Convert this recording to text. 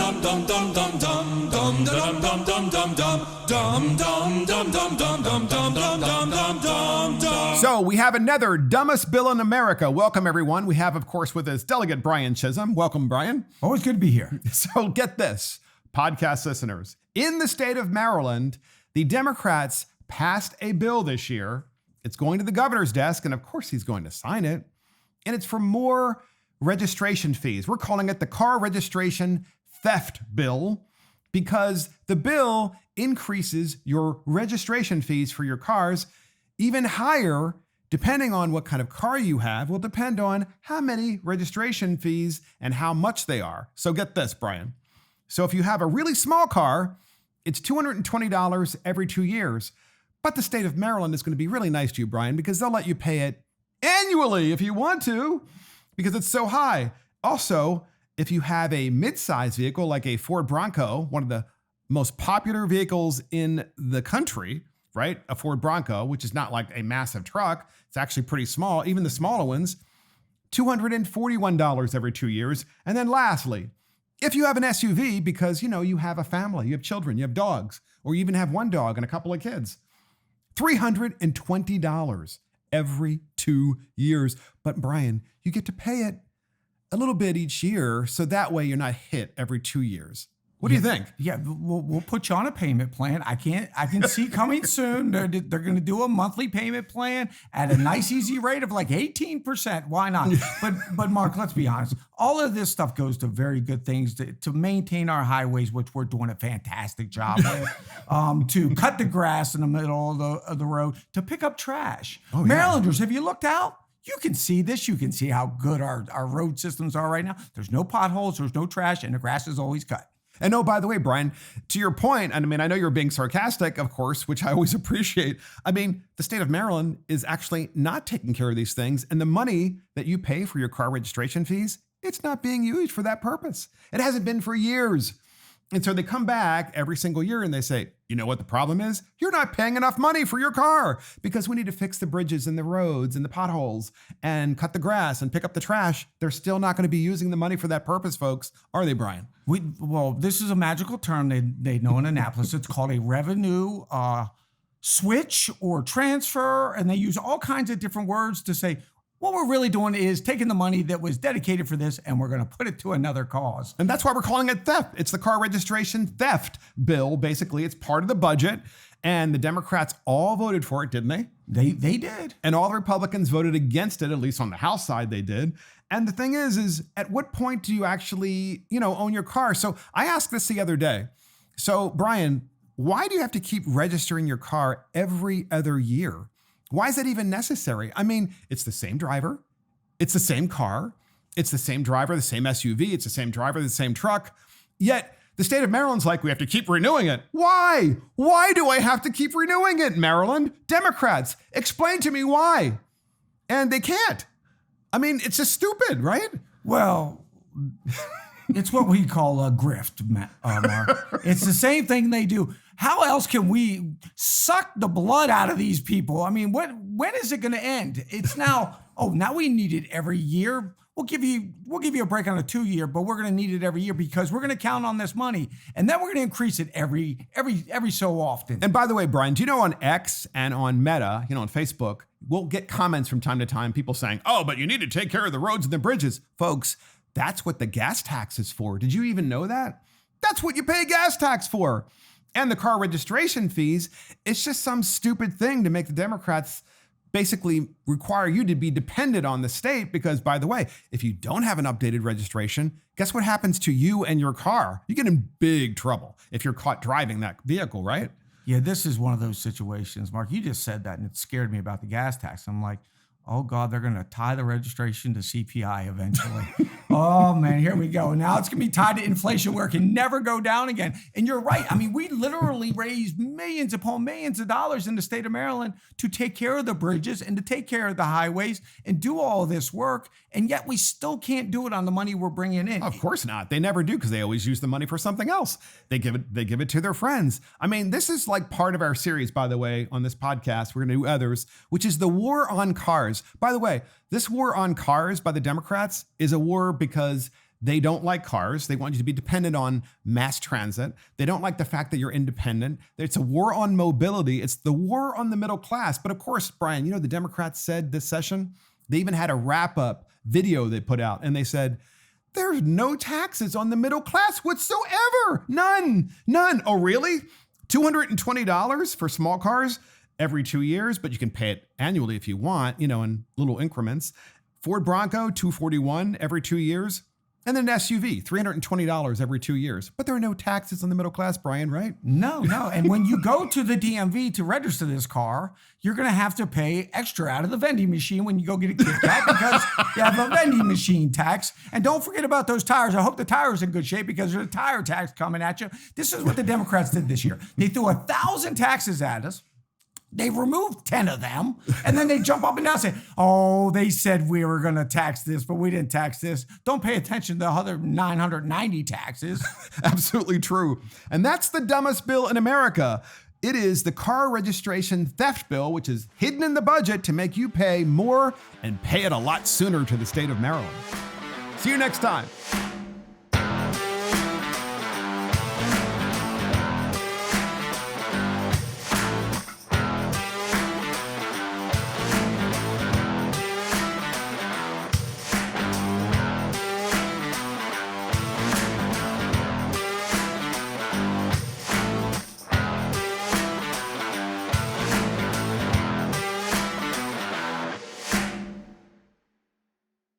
So we have another dumbest bill in America. Welcome, everyone. We have, of course, with us Delegate Brian Chisholm. Welcome, Brian. Always good to be here. So get this, podcast listeners. In the state of Maryland, the Democrats passed a bill this year. It's going to the governor's desk, and of course he's going to sign it. And it's for more registration fees. We're calling it the car registration theft bill because the bill increases your registration fees for your cars even higher depending on what kind of car you have. Will depend on how many registration fees and how much they are. So get this, Brian. So if you have a really small car, it's $220 every 2 years. But the state of Maryland is going to be really nice to you, Brian, because they'll let you pay it annually if you want to, because it's so high. Also, if you have a mid-size vehicle like a Ford Bronco, one of the most popular vehicles in the country, right? A Ford Bronco, which is not like a massive truck. It's actually pretty small. Even the smaller ones, $241 every 2 years. And then lastly, if you have an SUV because, you have a family, you have children, you have dogs, or you even have one dog and a couple of kids, $320 every 2 years. But Brian, you get to pay it a little bit each year, so that way you're not hit every 2 years. What do you think? Yeah, we'll put you on a payment plan. I can see coming soon. They're going to do a monthly payment plan at a nice, easy rate of like 18%. Why not? But Mark, let's be honest. All of this stuff goes to very good things to maintain our highways, which we're doing a fantastic job with. To cut the grass in the middle of the road, to pick up trash. Oh, yeah. Marylanders, have you looked out? You can see this. You can see how good our road systems are right now. There's no potholes, there's no trash, and the grass is always cut. And oh, by the way, Brian, to your point, I know you're being sarcastic, of course, which I always appreciate. The state of Maryland is actually not taking care of these things. And the money that you pay for your car registration fees, it's not being used for that purpose. It hasn't been for years. And so they come back every single year and they say, you know what the problem is? You're not paying enough money for your car because we need to fix the bridges and the roads and the potholes and cut the grass and pick up the trash. They're still not going to be using the money for that purpose, folks. Are they, Brian? Well, this is a magical term they know in Annapolis. It's called a revenue switch or transfer. And they use all kinds of different words to say, what we're really doing is taking the money that was dedicated for this and we're going to put it to another cause. And that's why we're calling it theft. It's the car registration theft bill. Basically, it's part of the budget. And the Democrats all voted for it, didn't they? They did. And all the Republicans voted against it, at least on the House side they did. And the thing is at what point do you actually, own your car? So I asked this the other day. So Brian, why do you have to keep registering your car every other year? Why is that even necessary? It's the same driver. It's the same car. It's the same driver, the same SUV. It's the same driver, the same truck. Yet the state of Maryland's like, we have to keep renewing it. Why? Why do I have to keep renewing it, Maryland? Democrats, explain to me why. And they can't. It's just stupid, right? Well, it's what we call a grift, Mark. It's the same thing they do. How else can we suck the blood out of these people? When is it going to end? It's now, now we need it every year. We'll give you a break on a 2 year, but we're going to need it every year because we're going to count on this money. And then we're going to increase it every so often. And by the way, Brian, do you know on X and on Meta, on Facebook, we'll get comments from time to time, people saying, oh, but you need to take care of the roads and the bridges. Folks, that's what the gas tax is for. Did you even know that? That's what you pay gas tax for. And the car registration fees, it's just some stupid thing to make the Democrats basically require you to be dependent on the state because, by the way, if you don't have an updated registration, guess what happens to you and your car? You get in big trouble if you're caught driving that vehicle, right? Yeah, this is one of those situations, Mark. You just said that and it scared me about the gas tax. I'm like, oh God, they're going to tie the registration to CPI eventually. Oh man, here we go. Now it's going to be tied to inflation where it can never go down again. And you're right. We literally raised millions upon millions of dollars in the state of Maryland to take care of the bridges and to take care of the highways and do all this work. And yet we still can't do it on the money we're bringing in. Of course not. They never do because they always use the money for something else. They give it to their friends. This is like part of our series, by the way, on this podcast. We're going to do others, which is the war on cars. By the way, this war on cars by the Democrats is a war because They don't like cars. They want you to be dependent on mass transit. They don't like the fact that you're independent. It's a war on mobility. It's the war on the middle class. But of course, Brian, the Democrats said this session, they even had a wrap-up video they put out, and they said, there's no taxes on the middle class whatsoever. None. Oh, really? $220 for small cars every 2 years, but you can pay it annually if you want, in little increments. Ford Bronco, $241 every 2 years. And then an SUV, $320 every 2 years. But there are no taxes on the middle class, Brian, right? No. And when you go to the DMV to register this car, you're going to have to pay extra out of the vending machine when you go get a Kit Kat because you have a vending machine tax. And don't forget about those tires. I hope the tires are in good shape because there's a tire tax coming at you. This is what the Democrats did this year. They threw 1,000 taxes at us. They removed 10 of them, and then they jump up and down and say, oh, they said we were going to tax this, but we didn't tax this. Don't pay attention to the other 990 taxes. Absolutely true. And that's the dumbest bill in America. It is the car registration theft bill, which is hidden in the budget to make you pay more and pay it a lot sooner to the state of Maryland. See you next time.